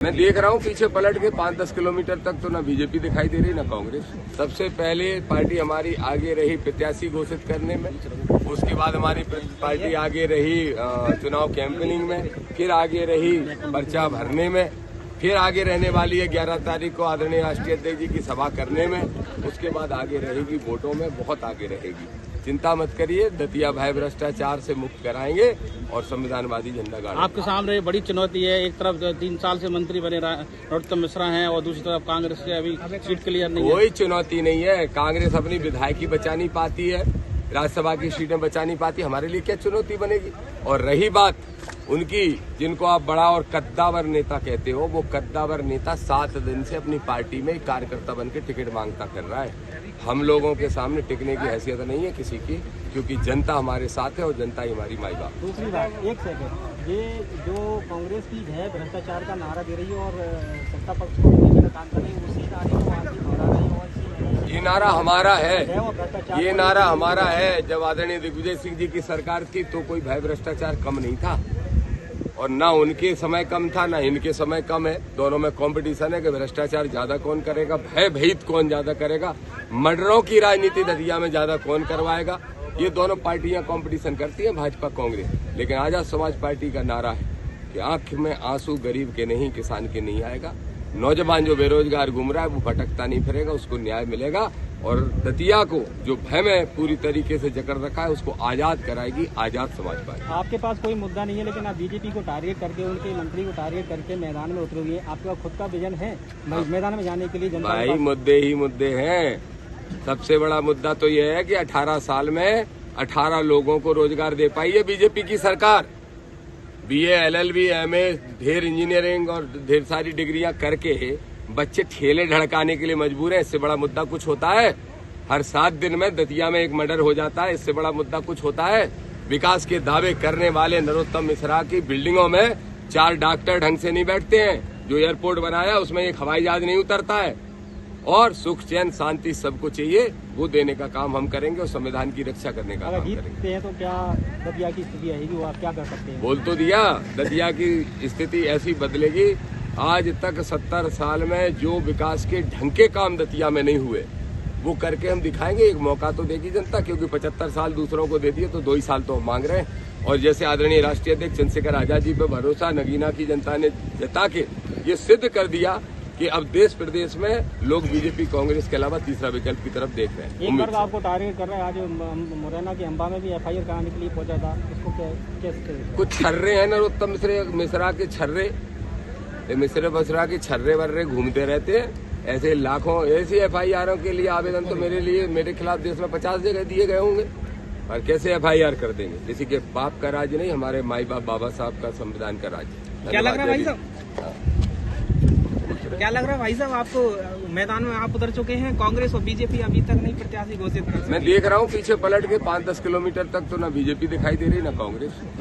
मैं देख रहा हूँ पीछे पलट के 5-10 किलोमीटर तक तो ना बीजेपी दिखाई दे रही ना कांग्रेस। सबसे पहले पार्टी हमारी आगे रही प्रत्याशी घोषित करने में, उसके बाद हमारी पार्टी आगे रही चुनाव कैंपेनिंग में, फिर आगे रही पर्चा भरने में, फिर आगे रहने वाली है 11 तारीख को आदरणीय राष्ट्रीय अध्यक्ष जी की सभा करने में, उसके बाद आगे रहेगी वोटों में, बहुत आगे रहेगी। चिंता मत करिए, दतिया भय भ्रष्टाचार से मुक्त कराएंगे और संविधानवादी झंडा गाड़ेंगे। आपके सामने बड़ी चुनौती है, एक तरफ 3 साल से मंत्री बने नरोत्तम मिश्रा हैं और दूसरी तरफ कांग्रेस से अभी सीट क्लियर नहीं है। कोई चुनौती नहीं है, कांग्रेस अपनी विधायकी बचा नहीं पाती है, राज्यसभा की सीटें बचा नहीं पाती, हमारे लिए क्या चुनौती बनेगी। और रही बात उनकी, जिनको आप बड़ा और कद्दावर नेता कहते हो, वो कद्दावर नेता 7 दिन से अपनी पार्टी में कार्यकर्ता बन के टिकट मांगता कर रहा है। हम लोगों के सामने टिकने की हैसियत नहीं है किसी की, क्योंकि जनता हमारे साथ है और जनता ही हमारी माई बाप। दूसरी बात, एक सेकंड, ये जो कांग्रेस की है भ्रष्टाचार का नारा दे रही है और सत्ता पक्ष को देने का काम कर रही है, उसी नारे को आगे दोहरा रही है। ये नारा हमारा है, ये नारा हमारा है। जब आदरणीय दिग्विजय सिंह जी की सरकार थी तो कोई भय भ्रष्टाचार कम नहीं था, और ना उनके समय कम था ना इनके समय कम है। दोनों में कंपटीशन है कि भ्रष्टाचार ज्यादा कौन करेगा, भय भीत कौन ज्यादा करेगा, मर्डरों की राजनीति दतिया में ज्यादा कौन करवाएगा। ये दोनों पार्टियां कंपटीशन करती हैं, भाजपा कांग्रेस। लेकिन आजाद समाज पार्टी का नारा है कि आंख में आंसू गरीब के नहीं, किसान के नहीं आएगा। नौजवान जो बेरोजगार घूम रहा है वो भटकता नहीं फिरेगा, उसको न्याय मिलेगा। और दतिया को जो भय में पूरी तरीके से जकड़ रखा है उसको आजाद कराएगी आजाद समाज पार्टी। आपके पास कोई मुद्दा नहीं है, लेकिन आप बीजेपी को टारगेट करके, उनके मंत्री को टारगेट करके मैदान में उतरोगे। आपके पास खुद का विजन है मैदान में जाने के लिए? जनता भाई मुद्दे ही मुद्दे हैं। सबसे बड़ा मुद्दा तो यह है कि 18 साल में 18 लोगों को रोजगार दे पाई है बीजेपी की सरकार। BA, LLB, MA, ढेर इंजीनियरिंग और ढेर सारी डिग्रियां करके बच्चे ठेले ढड़काने के लिए मजबूर है। इससे बड़ा मुद्दा कुछ होता है? हर 7 दिन में दतिया में एक मर्डर हो जाता है, इससे बड़ा मुद्दा कुछ होता है? विकास के दावे करने वाले नरोत्तम मिश्रा की बिल्डिंगों में 4 डॉक्टर ढंग से नहीं बैठते हैं। जो एयरपोर्ट बनाया उसमें एक हवाई जहाज नहीं उतरता है। और सुख चैन शांति सबको चाहिए, वो देने का काम हम करेंगे और संविधान की रक्षा करने का काम करेंगे। जीतते हैं तो क्या दतिया की स्थिति आएगी, वो आप क्या कर सकते हैं? बोल तो दिया, दतिया की स्थिति ऐसी बदलेगी। आज तक 70 साल में जो विकास के ढंग के काम दतिया में नहीं हुए वो करके हम दिखाएंगे। एक मौका तो देगी जनता, क्योंकि 75 साल दूसरों को दे दिए तो 2 ही साल तो हम मांग रहे हैं। और जैसे आदरणीय राष्ट्रीय अध्यक्ष चंद्रशेखर आजाद जी पे भरोसा नगीना की जनता ने जता के ये सिद्ध कर दिया कि अब देश प्रदेश में लोग बीजेपी कांग्रेस के अलावा तीसरा विकल्प की तरफ देख रहे हैं। एक बार आपको टारगेट कर रहा है, आज मुरैना के अंबा में भी FIR कराने के लिए पहुंचा था, उसको कैसे? कुछ छर्रे हैं नरोत्तम मिश्रा के छर्रे, मिश्रा के छर्रे वर्रे घूमते रहते हैं। ऐसे लाखों ऐसी FIR के लिए आवेदन तो मेरे खिलाफ देश में 50 जगह दिए गए होंगे, और कैसे FIR कर देंगे? किसी के बाप का राज नहीं, हमारे माई बाप बाबा साहब का संविधान का राज। क्या लग रहा है भाई साहब, क्या लग रहा है भाई साहब आपको? मैदान में आप उतर चुके हैं, कांग्रेस और बीजेपी अभी तक नहीं प्रत्याशी घोषित कर। मैं देख रहा हूँ पीछे पलट के 5-10 किलोमीटर तक तो ना बीजेपी दिखाई दे रही ना कांग्रेस।